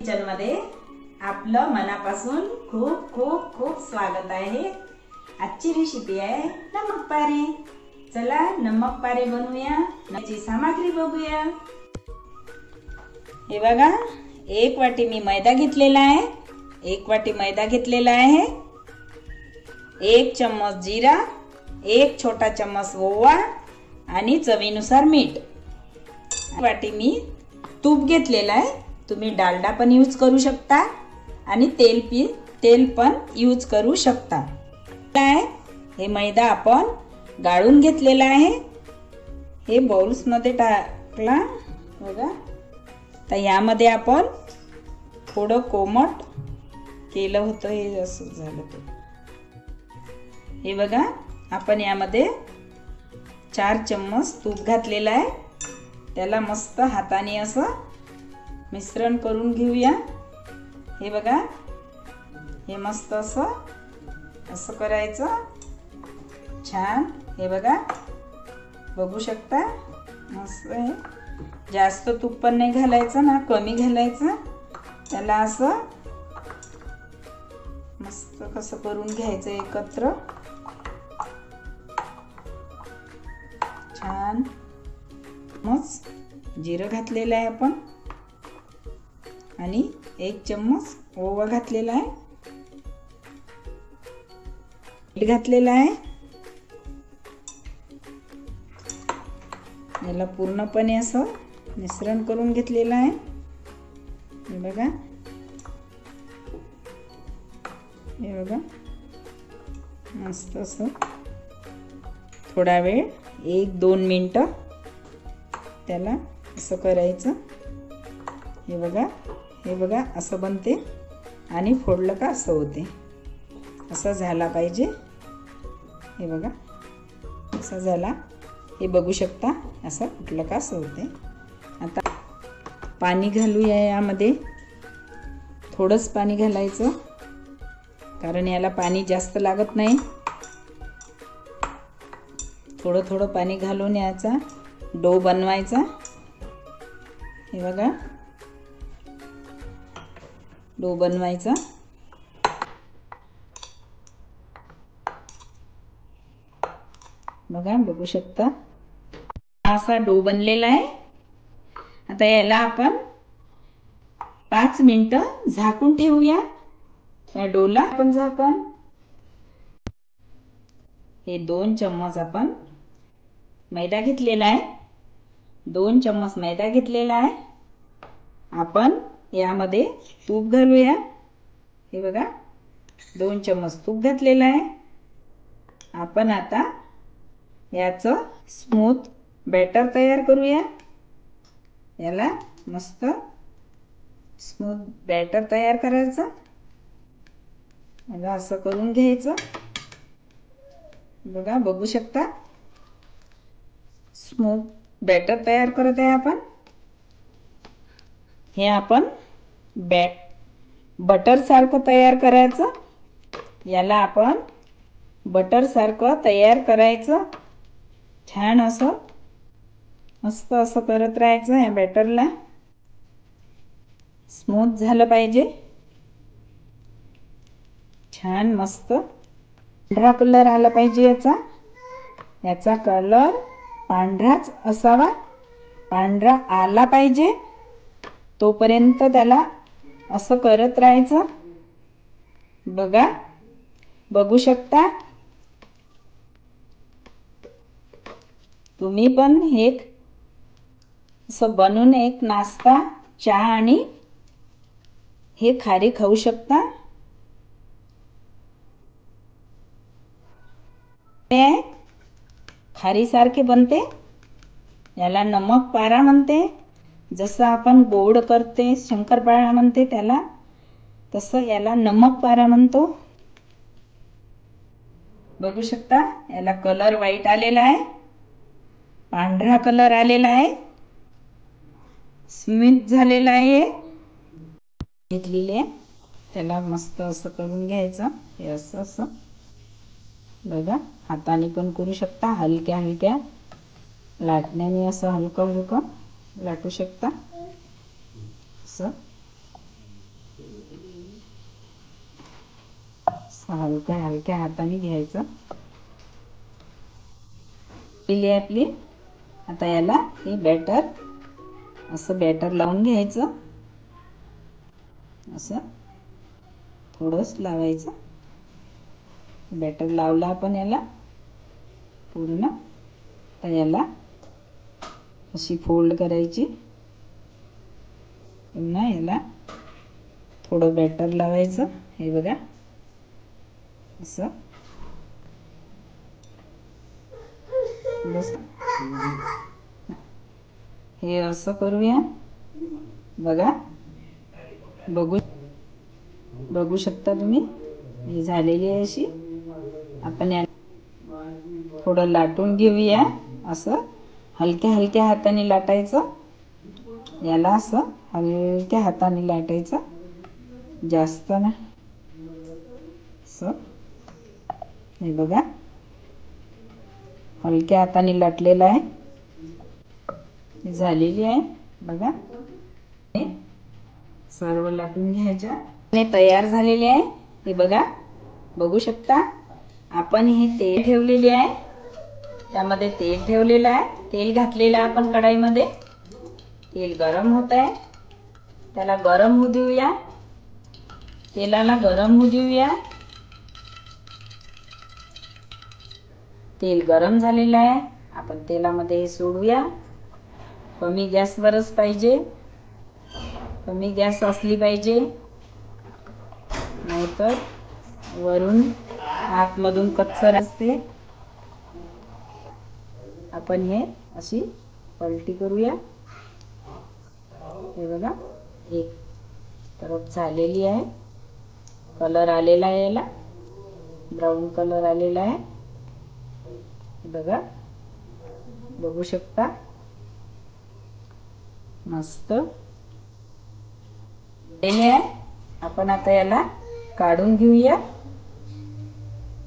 Kitchen मध्ये आपलं मनापासून खूप खूप खूप स्वागत आहे। आजची रेसिपी आहे नमक पारे। चला नमक पारे बनवूया। याची सामग्री बघूया। हे बघा, एक वाटी मी मैदा घेतलेला आहे। एक वाटी मैदा घेतलेला आहे। एक चम्मच जीरा, एक छोटा चम्मच ओवा आणि चवीनुसार मीठ। वाटी मी तूप घेतलेला आहे। तुम्ही डालडा पण यूज करू शकता आणि तेल पण यूज करू शकता। हे मैदा आपण गाळून घेतलेला आहे। हे बाउल्स मध्ये टाकला बघा। तर यामध्ये आपण थोडं कोमट केलं होतं, हे असं झालं ते। हे बघा, आपण यामध्ये 4 चम्मच तूप घातलेलं आहे। त्याला मस्त हाताने असं मिश्रण करून घेऊया। हे बघा, हे मस्त असं करायचं छान। हे बघा, बघू शकता मस्त आहे। जास्त तूप पण नाही घालायचं ना कमी घालायचं। त्याला असं मस्त कसं करून घ्यायचं एकत्र छान। मस्त जिरं घातलेलं आहे आपण आणि 1 चम्मच ओवा घातलेला आहे, मीठ घातलेलं आहे। याला पूर्णपणे असं मिश्रण करून घेतलेलं आहे। हे बघा, हे बघा मस्त असं थोडा वेळ 1-2 मिनिटं त्याला असं करायचं। हे बघा असं बनते आणि फोडलं का असं होते। असं झाला पाहिजे। हे बघा असं झाला, हे बघू शकता। असं फुटलं का असं होते। आता पाणी घालूया यामध्ये। थोडंच पाणी घालायचं कारण याला पाणी जास्त लागत नाही। थोडं थोडं पाणी घालून याचा डो बनवायचा। हे बघा, डो बनवायचा। बघा, बघू शकता असा डो बनलेला आहे। आता याला आपण 5 मिनिटं झाकून ठेवूया। या डोला आपण झाकण। हे 2 चम्मच आपण मैदा घेतलेला आहे। 2 चम्मच मैदा घेतलेला आहे। आपण यामध्ये तूप घालूया। हे बघा, 2 चम्मच तूप घातलेलं आहे। आपण आता याचं स्मूथ बॅटर तयार करूया। याला मस्त स्मूथ बॅटर तयार करायचं। बघा असं करून घ्यायचं। बघा, बघू शकता स्मूथ बॅटर तयार करत आहे आपण। हे आपण बटर सारखं तयार करायचं। याला आपण बटर सारखं तयार करायचं छान। असं मस्त असं करत राहायचं। या बॅटरला स्मूथ झालं पाहिजे छान। मस्त पांढरा कलर आला पाहिजे याचा कलर पांढराच असावा। पांढरा आला पाहिजे तोपर्यंत त्याला असं करत राहायचं। बघा, बघू शकता तुम्ही पण एक असं बनवून एक नाश्ता चहा आणि हे खारी खाऊ शकता। खारी सारखे बनते। याला नमक पारा म्हणते। जसं आपण गोड करते शंकरपाळा म्हणते त्याला, तसं याला नमक पारा म्हणतो। बघू शकता याला कलर व्हाईट आलेला आहे, पांढरा कलर आलेला आहे, स्मूथ झालेला आहे। घेतलेले त्याला मस्त असं करून घ्यायचं। हे असं बघा, हाताने पण करू शकता। हलक्या हलक्या लाटण्याने असं हलकं हलकं लाटू शकता। असं हलक्या हलक्या हाताने घ्यायचं. पिली आपली. आता याला हे बॅटर असं बॅटर लावून घ्यायचं. असं थोडंच लावायचं. बॅटर लावलं आपण याला पूर्ण. तर याला अशी फोल्ड करायची. पुन्हा याला थोडं बॅटर लावायचं. हे बघा असं. बस हे असं करूया. बघा बघू शकता तुम्ही. ही झालेली आहे अशी. आपण याला थोडं लाटून घेऊया. असं हलक्या हलक्या हाताने लाटायचं. याला असं हलक्या हाताने लाटायचं, जास्त ना. असं हे बघा हलक्या हाताने लाटलेलं आहे. झालेली आहे बघा. सर्व लाटून घ्यायच्या. हे तयार झालेले आहे. हे बघा बघू शकता. आपण हे तेल ठेवलेले आहे. त्यामध्ये तेल ठेवलेलं आहे. तेल घातलेलं आहे आपण कढाईमध्ये. तेल गरम होत आहे. त्याला गरम होऊ देऊया. तेलाला गरम होऊ देऊया. तेल गरम झालेलं आहे. आपण तेलामध्ये हे सोडूया. कमी गॅसवरच पाहिजे. कमी गॅस असली पाहिजे, नाहीतर वरून आतमधून कच्चं असते. आपण हे अशी पलटी करूया. हे बघा एक तरफ झालेली आहे. कलर आलेला आहे. याला ब्राऊन कलर आलेला आहे. बघा बघू शकता. मस्त झालेले आहे. आपण आता याला काढून घेऊया.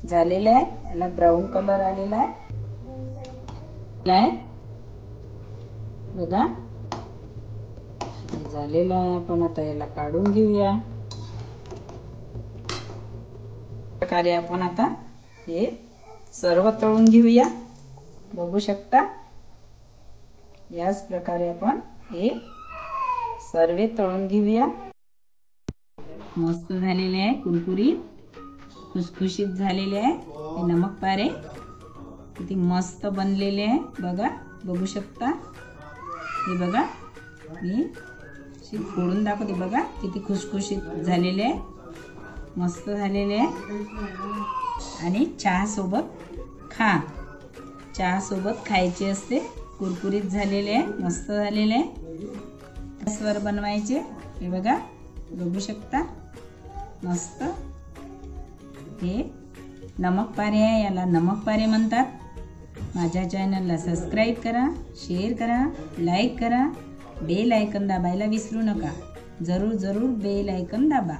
झालेलं आहे. याला ब्राऊन कलर आलेला आहे. बघा झालेलं आहे. आपण आता याला काढून घेऊया. प्रकारे आपण आता हे सर्व तळून घेऊया. बघू शकता. याच प्रकारे आपण हे सर्व तळून घेऊया. मस्त झालेले आहे. कुरकुरीत खुसखुशीत झालेले आहे. हे नमक पारे किती मस्त बनलेले आहे. बघा बघू शकता. हे बघा मी फोडून दाखवते. बघा किती खुसखुशीत झालेले आहे. मस्त झालेले आहे. आणि चहा सोबत खा. चहा सोबत खायचे असते. कुरकुरीत झालेले आहे. मस्त झालेले आहे. गॅसवर बनवायचे. हे बघा बघू शकता. मस्त हे नमक पारे आहे. याला नमक पारे म्हणतात. माझ्या चॅनलला सबस्क्राईब करा, शेअर करा, लाईक करा. बेल आयकन दाबायला विसरू नका. जरूर बेल आयकन दाबा.